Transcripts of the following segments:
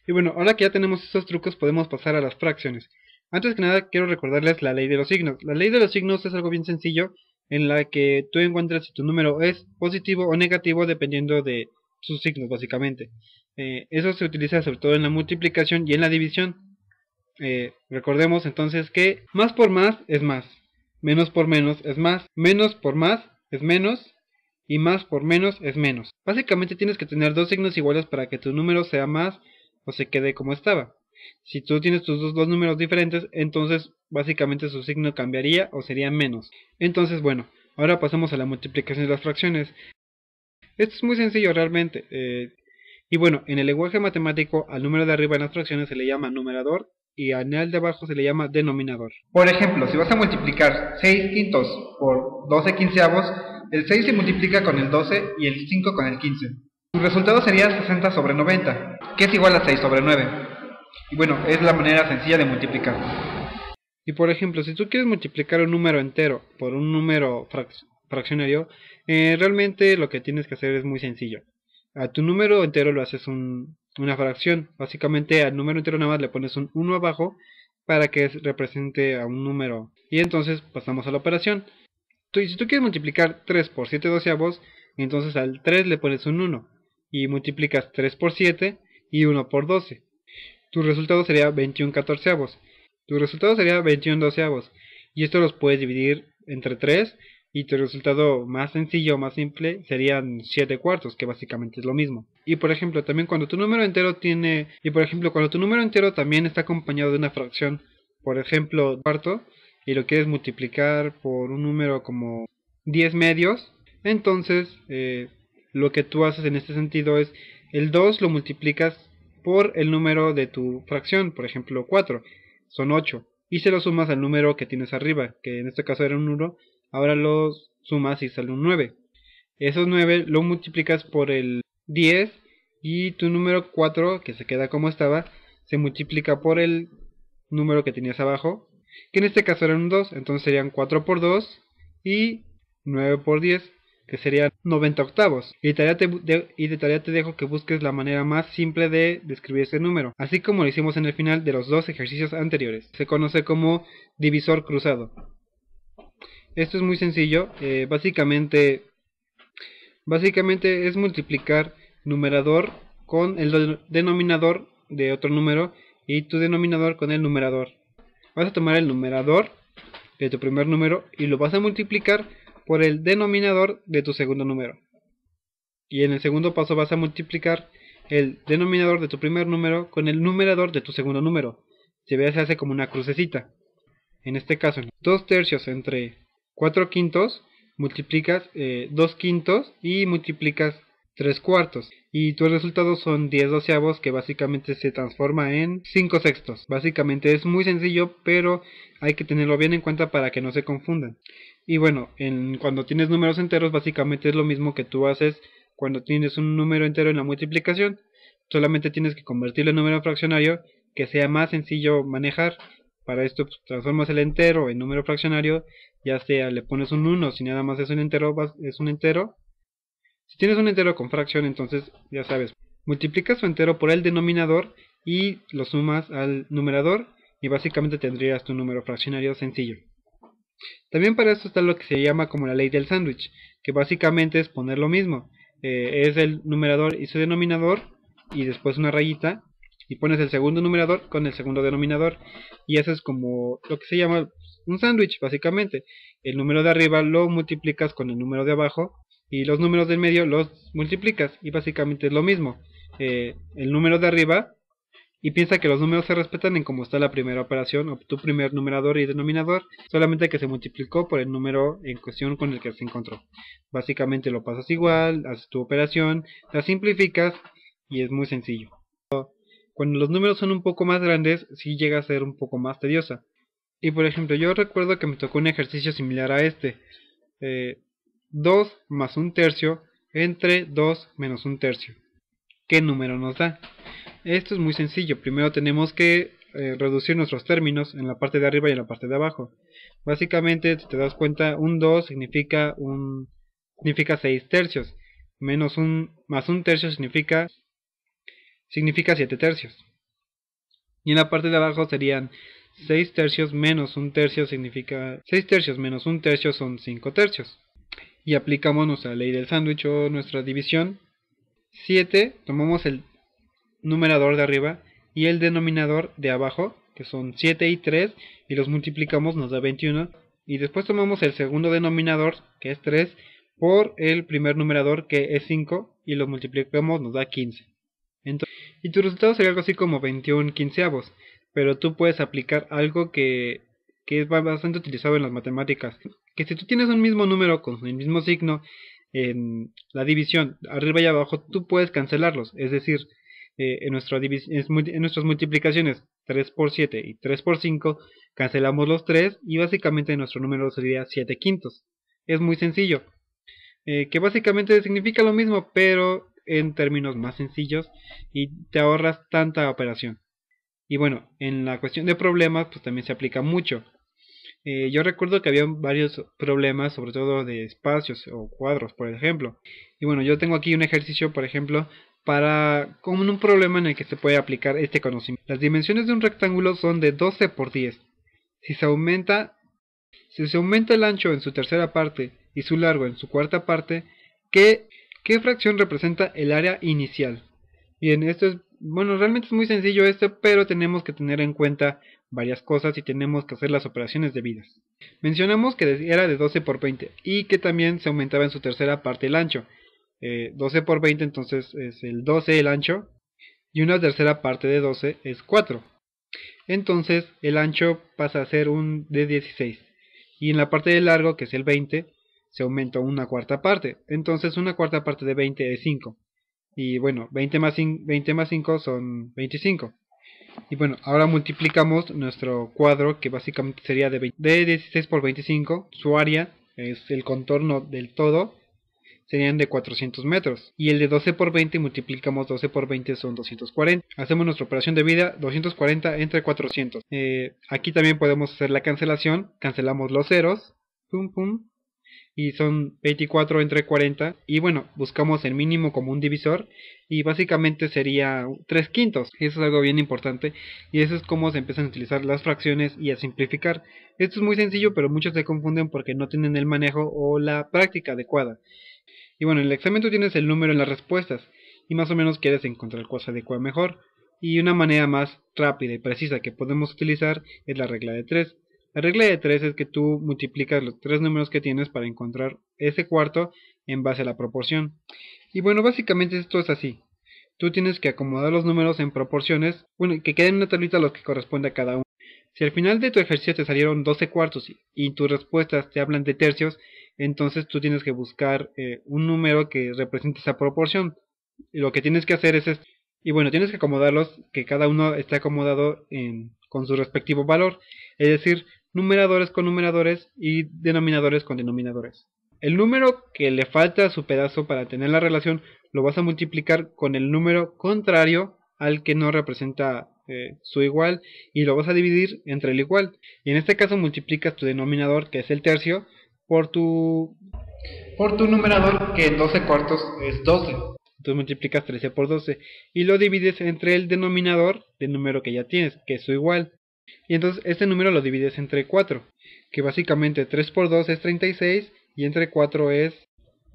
Y bueno, ahora que ya tenemos estos trucos podemos pasar a las fracciones. Antes que nada quiero recordarles la ley de los signos. La ley de los signos es algo bien sencillo en la que tú encuentras si tu número es positivo o negativo dependiendo de sus signos básicamente. Eso se utiliza sobre todo en la multiplicación y en la división. Recordemos entonces que más por más es más, menos por menos es más, menos por más es menos y más por menos es menos. Básicamente tienes que tener dos signos iguales para que tu número sea más o se quede como estaba. Si tú tienes tus dos números diferentes, entonces básicamente su signo cambiaría o sería menos. Entonces bueno, ahora pasamos a la multiplicación de las fracciones. Esto es muy sencillo realmente. Y bueno, en el lenguaje matemático al número de arriba en las fracciones se le llama numerador y al de abajo se le llama denominador. Por ejemplo, si vas a multiplicar 6 quintos por 12 quinceavos, el 6 se multiplica con el 12 y el 5 con el 15. Tu resultado sería 60 sobre 90, que es igual a 6 sobre 9. Y bueno, es la manera sencilla de multiplicar. Y por ejemplo, si tú quieres multiplicar un número entero por un número fraccionario, realmente lo que tienes que hacer es muy sencillo. A tu número entero lo haces una fracción. Básicamente al número entero nada más le pones un 1 abajo para que represente a un número. Y entonces pasamos a la operación. Si tú quieres multiplicar 3 por 7 doceavos, entonces al 3 le pones un 1. Y multiplicas 3 por 7 y 1 por 12. Tu resultado sería 21 catorceavos. Tu resultado sería 21 doceavos. Y esto los puedes dividir entre 3. Y tu resultado más sencillo, más simple, serían 7 cuartos, que básicamente es lo mismo. Y por ejemplo, también cuando tu número entero también está acompañado de una fracción, por ejemplo, cuarto, y lo quieres multiplicar por un número como 10 medios, entonces lo que tú haces en este sentido es el 2 lo multiplicas por el número de tu fracción, por ejemplo 4, son 8, y se lo sumas al número que tienes arriba, que en este caso era un 1, ahora lo sumas y sale un 9. Esos 9 lo multiplicas por el 10 y tu número 4, que se queda como estaba, se multiplica por el número que tenías abajo, que en este caso era un 2, entonces serían 4 por 2 y 9 por 10, que serían 90 octavos. Y de tarea te dejo que busques la manera más simple de describir este número, así como lo hicimos en el final de los dos ejercicios anteriores. Se conoce como divisor cruzado. Esto es muy sencillo, básicamente es multiplicar numerador con el denominador de otro número y tu denominador con el numerador. Vas a tomar el numerador de tu primer número y lo vas a multiplicar por el denominador de tu segundo número. Y en el segundo paso vas a multiplicar el denominador de tu primer número con el numerador de tu segundo número. Se hace como una crucecita. En este caso, 2 tercios entre 4 quintos, multiplicas 2 quintos y multiplicas 3 cuartos. Y tus resultados son 10 doceavos, que básicamente se transforma en 5 sextos. Básicamente es muy sencillo, pero hay que tenerlo bien en cuenta para que no se confundan. Y bueno, cuando tienes números enteros, básicamente es lo mismo que tú haces cuando tienes un número entero en la multiplicación. Solamente tienes que convertirlo en número fraccionario, que sea más sencillo manejar. Para esto pues, transformas el entero en número fraccionario, ya sea le pones un 1, si nada más es un entero, es un entero. Si tienes un entero con fracción, entonces ya sabes, multiplicas su entero por el denominador y lo sumas al numerador y básicamente tendrías tu número fraccionario sencillo. También para esto está lo que se llama como la ley del sándwich, que básicamente es poner lo mismo. Es el numerador y su denominador y después una rayita y pones el segundo numerador con el segundo denominador y eso es como lo que se llama un sándwich básicamente. El número de arriba lo multiplicas con el número de abajo y los números del medio los multiplicas y básicamente es lo mismo. El número de arriba, y piensa que los números se respetan en cómo está la primera operación o tu primer numerador y denominador, solamente que se multiplicó por el número en cuestión con el que se encontró. Básicamente lo pasas igual, haces tu operación, la simplificas y es muy sencillo. Cuando los números son un poco más grandes, sí llega a ser un poco más tediosa. Y por ejemplo, yo recuerdo que me tocó un ejercicio similar a este. 2 más un tercio entre 2 menos un tercio. ¿Qué número nos da? Esto es muy sencillo. Primero tenemos que reducir nuestros términos en la parte de arriba y en la parte de abajo. Básicamente, si te das cuenta, un 2 significa 6 tercios. Más un tercio significa 7 tercios. Y en la parte de abajo serían 6 tercios menos un tercio significa 6 tercios menos un tercio son 5 tercios. Y aplicamos nuestra ley del sándwich o nuestra división. 7, tomamos el numerador de arriba y el denominador de abajo, que son 7 y 3, y los multiplicamos, nos da 21. Y después tomamos el segundo denominador, que es 3, por el primer numerador, que es 5, y lo multiplicamos, nos da 15. Entonces, y tu resultado sería algo así como 21 quinceavos. Pero tú puedes aplicar algo que es bastante utilizado en las matemáticas. Que si tú tienes un mismo número con el mismo signo en la división, arriba y abajo, tú puedes cancelarlos. Es decir, en nuestras multiplicaciones 3 por 7 y 3 por 5, cancelamos los 3 y básicamente nuestro número sería 7 quintos. Es muy sencillo. Que básicamente significa lo mismo, pero en términos más sencillos y te ahorras tanta operación. Y bueno, en la cuestión de problemas, pues también se aplica mucho. Yo recuerdo que había varios problemas, sobre todo de espacios o cuadros, por ejemplo. Y bueno, yo tengo aquí un ejercicio, por ejemplo, para como un problema en el que se puede aplicar este conocimiento. Las dimensiones de un rectángulo son de 12 por 10. Si se aumenta el ancho en su tercera parte y su largo en su cuarta parte, ¿qué fracción representa el área inicial? Bien, esto es, bueno, realmente es muy sencillo esto, pero tenemos que tener en cuenta varias cosas y tenemos que hacer las operaciones debidas. Mencionamos que era de 12 por 20 y que también se aumentaba en su tercera parte el ancho. 12 por 20 entonces es el 12 el ancho y una tercera parte de 12 es 4. Entonces el ancho pasa a ser un de 16 y en la parte de largo, que es el 20, se aumenta una cuarta parte. Entonces una cuarta parte de 20 es 5. Y bueno, 20 más 5 son 25. Y bueno, ahora multiplicamos nuestro cuadro, que básicamente sería de 16 por 25. Su área es el contorno del todo, serían de 400 metros. Y el de 12 por 20 multiplicamos 12 por 20 son 240. Hacemos nuestra operación de vida, 240 entre 400. Aquí también podemos hacer la cancelación. Cancelamos los ceros. Pum, pum. Y son 24 entre 40. Y bueno, buscamos el mínimo común divisor. Y básicamente sería 3 quintos. Eso es algo bien importante. Y eso es como se empiezan a utilizar las fracciones y a simplificar. Esto es muy sencillo, pero muchos se confunden porque no tienen el manejo o la práctica adecuada. Y bueno, en el examen tú tienes el número en las respuestas. Y más o menos quieres encontrar cuál se adecua mejor. Y una manera más rápida y precisa que podemos utilizar es la regla de 3. La regla de 3 es que tú multiplicas los 3 números que tienes para encontrar ese cuarto en base a la proporción. Y bueno, básicamente esto es así. Tú tienes que acomodar los números en proporciones, bueno, que queden en una tablita los que corresponde a cada uno. Si al final de tu ejercicio te salieron 12 cuartos y tus respuestas te hablan de tercios, entonces tú tienes que buscar un número que represente esa proporción. Y lo que tienes que hacer es esto. Y bueno, tienes que acomodarlos, que cada uno esté acomodado con su respectivo valor. Es decir, numeradores con numeradores y denominadores con denominadores. El número que le falta a su pedazo para tener la relación lo vas a multiplicar con el número contrario al que no representa su igual y lo vas a dividir entre el igual. Y en este caso multiplicas tu denominador, que es el tercio, por tu numerador, que en 12 cuartos es 12. Entonces multiplicas 13 por 12 y lo divides entre el denominador del número que ya tienes, que es su igual. Y entonces este número lo divides entre 4, que básicamente 3 por 2 es 36 y entre 4 es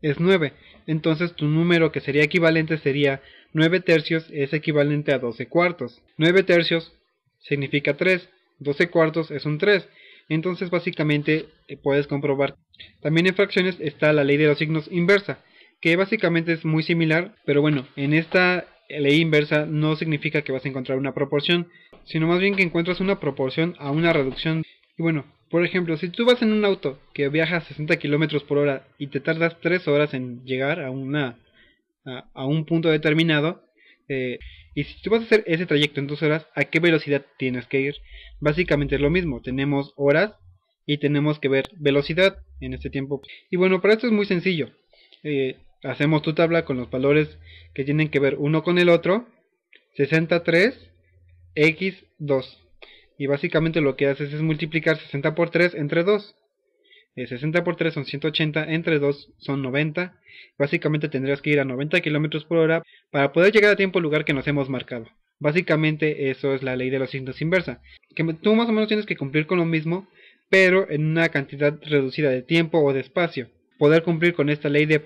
9. Entonces tu número que sería equivalente sería 9 tercios es equivalente a 12 cuartos. 9 tercios significa 3, 12 cuartos es un 3. Entonces básicamente puedes comprobar. También en fracciones está la ley de los signos inversa, que básicamente es muy similar, pero bueno, en esta ley inversa no significa que vas a encontrar una proporción, sino más bien que encuentras una proporción a una reducción. Y bueno, por ejemplo, si tú vas en un auto que viaja a 60 km por hora y te tardas 3 horas en llegar a un punto determinado, y si tú vas a hacer ese trayecto en 2 horas, ¿a qué velocidad tienes que ir? Básicamente es lo mismo, tenemos horas y tenemos que ver velocidad en este tiempo. Y bueno, para esto es muy sencillo. Hacemos tu tabla con los valores que tienen que ver uno con el otro, 63, x, 2. Y básicamente lo que haces es multiplicar 60 por 3 entre 2. 60 por 3 son 180, entre 2 son 90. Básicamente tendrías que ir a 90 km por hora para poder llegar a tiempo al lugar que nos hemos marcado. Básicamente eso es la ley de los signos inversa, que tú más o menos tienes que cumplir con lo mismo, pero en una cantidad reducida de tiempo o de espacio. Poder cumplir con esta ley de